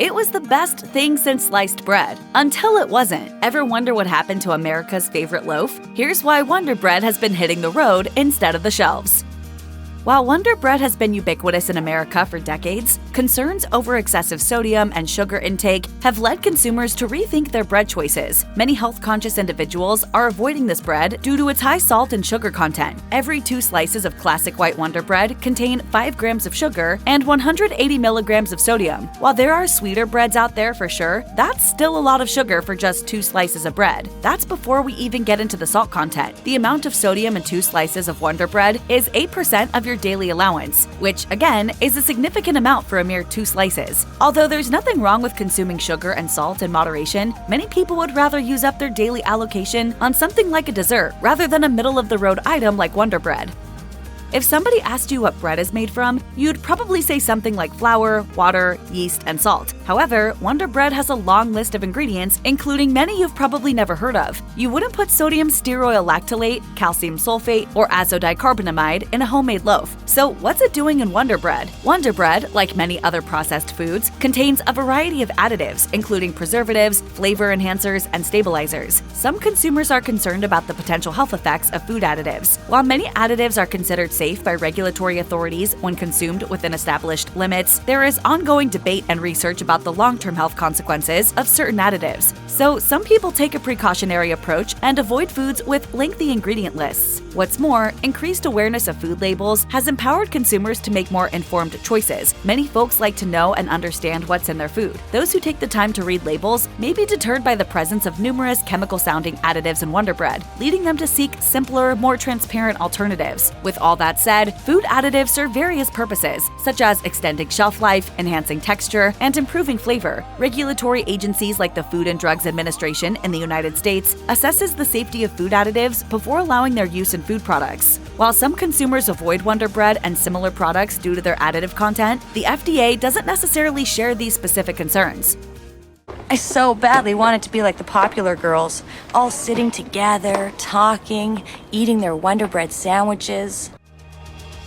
It was the best thing since sliced bread, until it wasn't. Ever wonder what happened to America's favorite loaf? Here's why Wonder Bread has been hitting the road instead of the shelves. While Wonder Bread has been ubiquitous in America for decades, concerns over excessive sodium and sugar intake have led consumers to rethink their bread choices. Many health-conscious individuals are avoiding this bread due to its high salt and sugar content. Every 2 slices of classic white Wonder Bread contain 5 grams of sugar and 180 milligrams of sodium. While there are sweeter breads out there for sure, that's still a lot of sugar for just 2 slices of bread. That's before we even get into the salt content. The amount of sodium in 2 slices of Wonder Bread is 8% of your daily allowance, which again is a significant amount for a mere 2 slices. Although there's nothing wrong with consuming sugar and salt in moderation, many people would rather use up their daily allocation on something like a dessert rather than a middle-of-the-road item like Wonder Bread. If somebody asked you what bread is made from, you'd probably say something like flour, water, yeast, and salt. However, Wonder Bread has a long list of ingredients, including many you've probably never heard of. You wouldn't put sodium stearoylactylate, calcium sulfate, or azodicarbonamide in a homemade loaf. So what's it doing in Wonder Bread? Wonder Bread, like many other processed foods, contains a variety of additives, including preservatives, flavor enhancers, and stabilizers. Some consumers are concerned about the potential health effects of food additives. While many additives are considered safe by regulatory authorities when consumed within established limits, there is ongoing debate and research about the long-term health consequences of certain additives. So some people take a precautionary approach and avoid foods with lengthy ingredient lists. What's more, increased awareness of food labels has empowered consumers to make more informed choices. Many folks like to know and understand what's in their food. Those who take the time to read labels may be deterred by the presence of numerous chemical-sounding additives in Wonder Bread, leading them to seek simpler, more transparent alternatives. With all that said, food additives serve various purposes, such as extending shelf life, enhancing texture, and improving flavor. Regulatory agencies like the Food and Drugs Administration in the United States assesses the safety of food additives before allowing their use in food products. While some consumers avoid Wonder Bread and similar products due to their additive content, the FDA doesn't necessarily share these specific concerns. I so badly wanted to be like the popular girls, all sitting together, talking, eating their Wonder Bread sandwiches.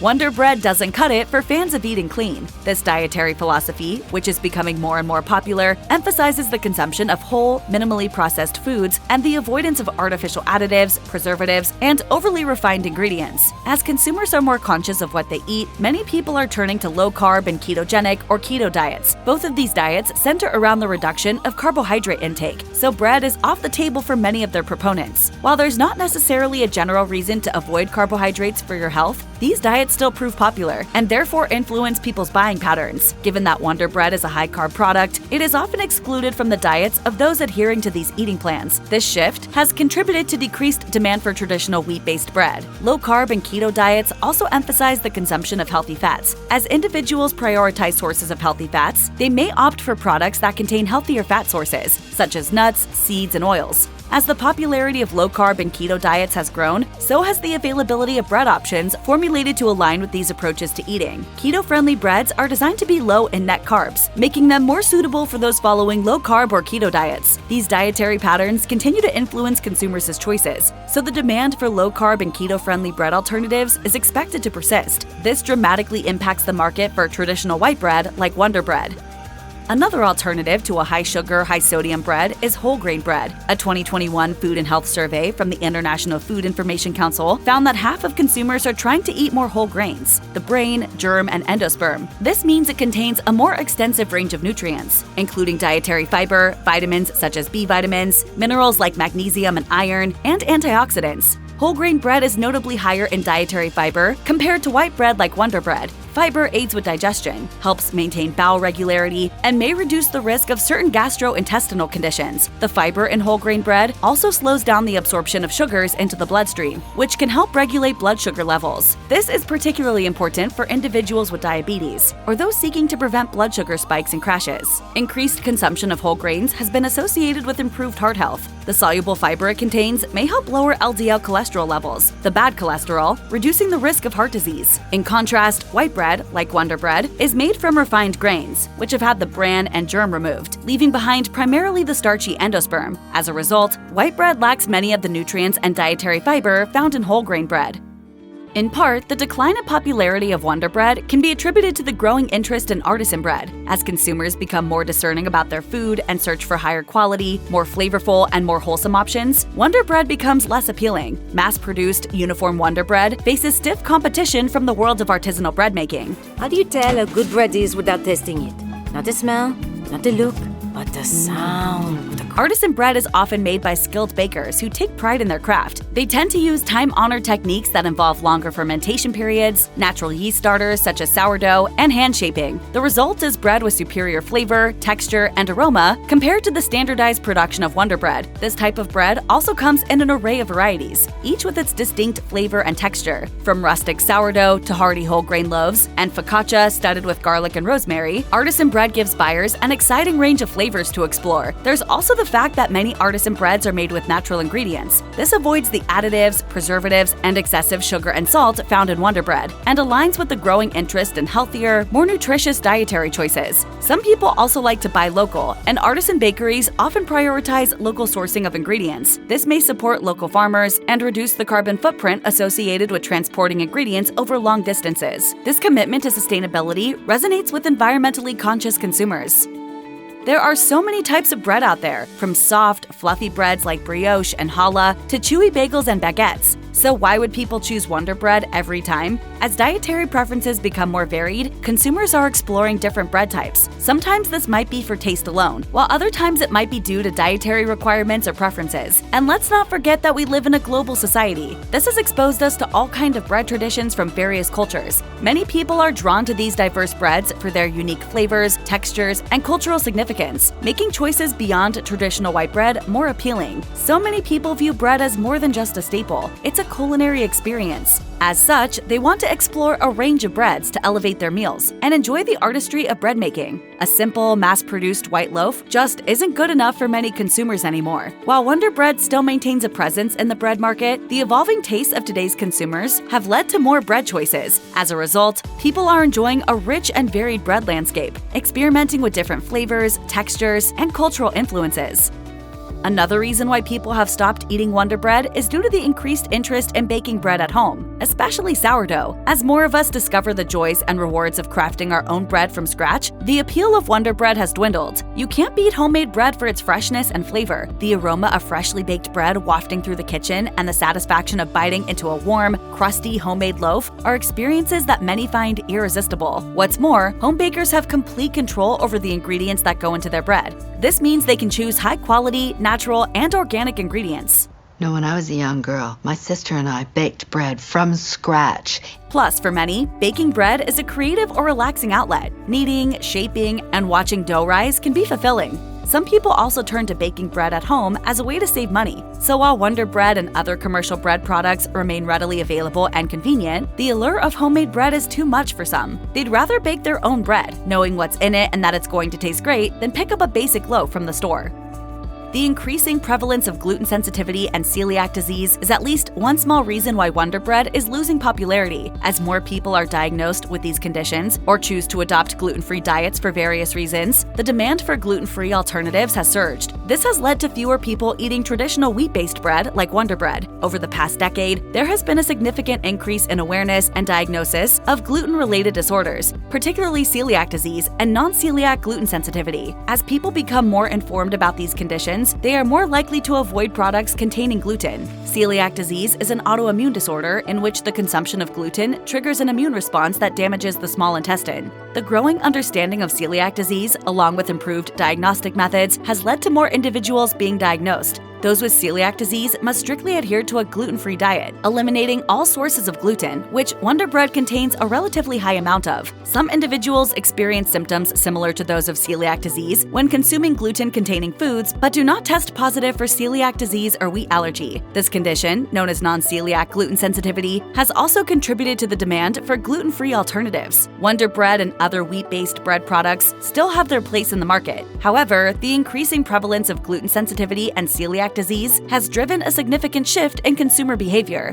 Wonder Bread doesn't cut it for fans of eating clean. This dietary philosophy, which is becoming more and more popular, emphasizes the consumption of whole, minimally processed foods and the avoidance of artificial additives, preservatives, and overly refined ingredients. As consumers are more conscious of what they eat, many people are turning to low-carb and ketogenic or keto diets. Both of these diets center around the reduction of carbohydrate intake, so bread is off the table for many of their proponents. While there's not necessarily a general reason to avoid carbohydrates for your health, these diets still prove popular and therefore influence people's buying patterns. Given that Wonder Bread is a high-carb product, it is often excluded from the diets of those adhering to these eating plans. This shift has contributed to decreased demand for traditional wheat-based bread. Low-carb and keto diets also emphasize the consumption of healthy fats. As individuals prioritize sources of healthy fats, they may opt for products that contain healthier fat sources, such as nuts, seeds, and oils. As the popularity of low-carb and keto diets has grown, so has the availability of bread options formulated to align with these approaches to eating. Keto-friendly breads are designed to be low in net carbs, making them more suitable for those following low-carb or keto diets. These dietary patterns continue to influence consumers' choices, so the demand for low-carb and keto-friendly bread alternatives is expected to persist. This dramatically impacts the market for traditional white bread like Wonder Bread. Another alternative to a high-sugar, high-sodium bread is whole grain bread. A 2021 Food and Health survey from the International Food Information Council found that half of consumers are trying to eat more whole grains, the brain, germ, and endosperm. This means it contains a more extensive range of nutrients, including dietary fiber, vitamins such as B vitamins, minerals like magnesium and iron, and antioxidants. Whole grain bread is notably higher in dietary fiber compared to white bread like Wonder Bread. Fiber aids with digestion, helps maintain bowel regularity, and may reduce the risk of certain gastrointestinal conditions. The fiber in whole grain bread also slows down the absorption of sugars into the bloodstream, which can help regulate blood sugar levels. This is particularly important for individuals with diabetes or those seeking to prevent blood sugar spikes and crashes. Increased consumption of whole grains has been associated with improved heart health. The soluble fiber it contains may help lower LDL cholesterol levels, the bad cholesterol, reducing the risk of heart disease. In contrast, white bread, like Wonder Bread, is made from refined grains, which have had the bran and germ removed, leaving behind primarily the starchy endosperm. As a result, white bread lacks many of the nutrients and dietary fiber found in whole grain bread. In part, the decline in popularity of Wonder Bread can be attributed to the growing interest in artisan bread. As consumers become more discerning about their food and search for higher quality, more flavorful, and more wholesome options, Wonder Bread becomes less appealing. Mass-produced, uniform Wonder Bread faces stiff competition from the world of artisanal bread making. How do you tell a good bread is without tasting it? Not the smell, not the look, but the sound. Artisan bread is often made by skilled bakers who take pride in their craft. They tend to use time-honored techniques that involve longer fermentation periods, natural yeast starters such as sourdough, and hand shaping. The result is bread with superior flavor, texture, and aroma compared to the standardized production of Wonder Bread. This type of bread also comes in an array of varieties, each with its distinct flavor and texture. From rustic sourdough to hearty whole grain loaves and focaccia studded with garlic and rosemary, artisan bread gives buyers an exciting range of flavors to explore. There's also the fact that many artisan breads are made with natural ingredients. This avoids the additives, preservatives, and excessive sugar and salt found in Wonder Bread, and aligns with the growing interest in healthier, more nutritious dietary choices. Some people also like to buy local, and artisan bakeries often prioritize local sourcing of ingredients. This may support local farmers and reduce the carbon footprint associated with transporting ingredients over long distances. This commitment to sustainability resonates with environmentally conscious consumers. There are so many types of bread out there, from soft, fluffy breads like brioche and challah to chewy bagels and baguettes. So why would people choose Wonder Bread every time? As dietary preferences become more varied, consumers are exploring different bread types. Sometimes this might be for taste alone, while other times it might be due to dietary requirements or preferences. And let's not forget that we live in a global society. This has exposed us to all kinds of bread traditions from various cultures. Many people are drawn to these diverse breads for their unique flavors, textures, and cultural significance, making choices beyond traditional white bread more appealing. So many people view bread as more than just a staple. It's a culinary experience. As such, they want to explore a range of breads to elevate their meals and enjoy the artistry of bread making. A simple, mass-produced white loaf just isn't good enough for many consumers anymore. While Wonder Bread still maintains a presence in the bread market, the evolving tastes of today's consumers have led to more bread choices. As a result, people are enjoying a rich and varied bread landscape, experimenting with different flavors, textures, and cultural influences. Another reason why people have stopped eating Wonder Bread is due to the increased interest in baking bread at home, especially sourdough. As more of us discover the joys and rewards of crafting our own bread from scratch, the appeal of Wonder Bread has dwindled. You can't beat homemade bread for its freshness and flavor. The aroma of freshly baked bread wafting through the kitchen and the satisfaction of biting into a warm, crusty homemade loaf are experiences that many find irresistible. What's more, home bakers have complete control over the ingredients that go into their bread. This means they can choose high-quality, natural, and organic ingredients. No, when I was a young girl, my sister and I baked bread from scratch. Plus, for many, baking bread is a creative or relaxing outlet. Kneading, shaping, and watching dough rise can be fulfilling. Some people also turn to baking bread at home as a way to save money. So while Wonder Bread and other commercial bread products remain readily available and convenient, the allure of homemade bread is too much for some. They'd rather bake their own bread, knowing what's in it and that it's going to taste great, than pick up a basic loaf from the store. The increasing prevalence of gluten sensitivity and celiac disease is at least one small reason why Wonder Bread is losing popularity. As more people are diagnosed with these conditions or choose to adopt gluten-free diets for various reasons, the demand for gluten-free alternatives has surged. This has led to fewer people eating traditional wheat-based bread like Wonder Bread. Over the past decade, there has been a significant increase in awareness and diagnosis of gluten-related disorders, particularly celiac disease and non-celiac gluten sensitivity. As people become more informed about these conditions, they are more likely to avoid products containing gluten. Celiac disease is an autoimmune disorder in which the consumption of gluten triggers an immune response that damages the small intestine. The growing understanding of celiac disease, along with improved diagnostic methods, has led to more individuals being diagnosed. Those with celiac disease must strictly adhere to a gluten-free diet, eliminating all sources of gluten, which Wonder Bread contains a relatively high amount of. Some individuals experience symptoms similar to those of celiac disease when consuming gluten-containing foods, but do not test positive for celiac disease or wheat allergy. This condition, known as non-celiac gluten sensitivity, has also contributed to the demand for gluten-free alternatives. Wonder Bread and other wheat-based bread products still have their place in the market. However, the increasing prevalence of gluten sensitivity and celiac disease has driven a significant shift in consumer behavior.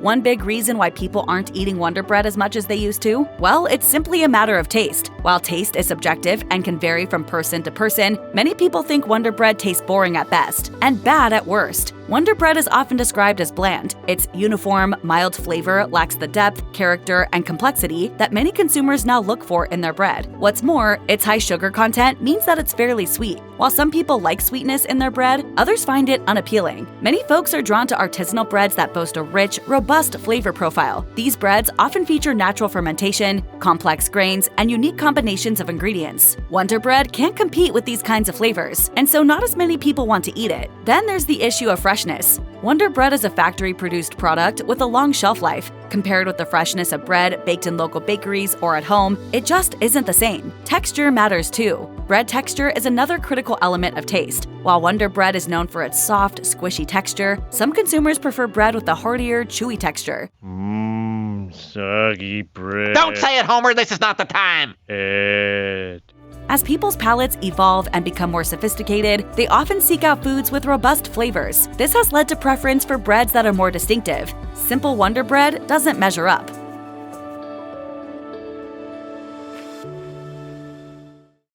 One big reason why people aren't eating Wonder Bread as much as they used to? Well, it's simply a matter of taste. While taste is subjective and can vary from person to person, many people think Wonder Bread tastes boring at best and bad at worst. Wonder Bread is often described as bland. Its uniform, mild flavor lacks the depth, character, and complexity that many consumers now look for in their bread. What's more, its high sugar content means that it's fairly sweet. While some people like sweetness in their bread, others find it unappealing. Many folks are drawn to artisanal breads that boast a rich, robust flavor profile. These breads often feature natural fermentation, complex grains, and unique combinations of ingredients. Wonder Bread can't compete with these kinds of flavors, and so not as many people want to eat it. Then there's the issue of freshness. Wonder Bread is a factory-produced product with a long shelf life. Compared with the freshness of bread baked in local bakeries or at home, it just isn't the same. Texture matters too. Bread texture is another critical element of taste. While Wonder Bread is known for its soft, squishy texture, some consumers prefer bread with a heartier, chewy texture. Soggy bread. Don't say it, Homer. This is not the time. As people's palates evolve and become more sophisticated, they often seek out foods with robust flavors. This has led to preference for breads that are more distinctive. Simple Wonder Bread doesn't measure up.